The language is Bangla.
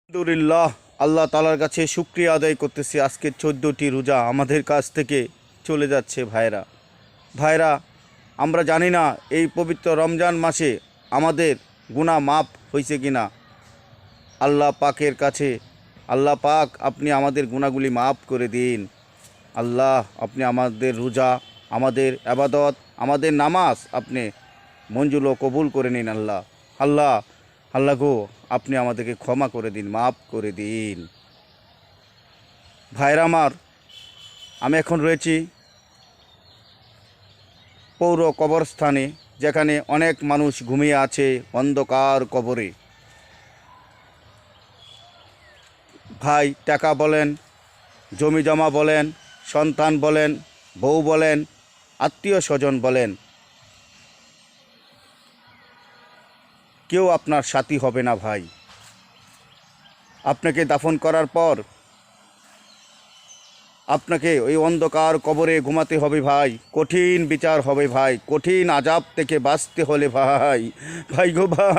আলহামদুলিল্লাহ, আল্লাহ তালার কাছে শুক্রিয়া আদায় করতেছি। আজকে 14টি রোজা আমাদের কাছ থেকে চলে যাচ্ছে। ভাইরা, আমরা জানি না এই পবিত্র রমজান মাসে আমাদের গুনাহ মাফ হয়েছে কিনা। আল্লাহ পাকের কাছে, আল্লাহ পাক আপনি আমাদের গুনাহগুলি মাফ করে দিন। আল্লাহ আপনি আমাদের রোজা, আমাদের আবাদত, আমাদের নামাজ আপনি মঞ্জুর ও কবুল করে নিন। আল্লাহ গো, আপনি আমাদেরকে ক্ষমা করে দিন, মাফ করে দিন। ভাইরা আমার, আমি এখন রয়েছি পৌর কবরস্থানে, যেখানে অনেক মানুষ ঘুমিয়ে আছে অন্ধকার কবরে। ভাই, টাকা বলেন, জমি জমা বলেন, সন্তান বলেন, বউ বলেন, আত্মীয় স্বজন বলেন, কেউ আপনার সাথী হবে না ভাই। আপনাকে দাফন করার পর আপনাকে ওই অন্ধকার কবরে ঘুমাতে হবে ভাই। কঠিন বিচার হবে ভাই, কঠিন আযাব থেকে বাঁচতে হলে ভাই গো ভাই।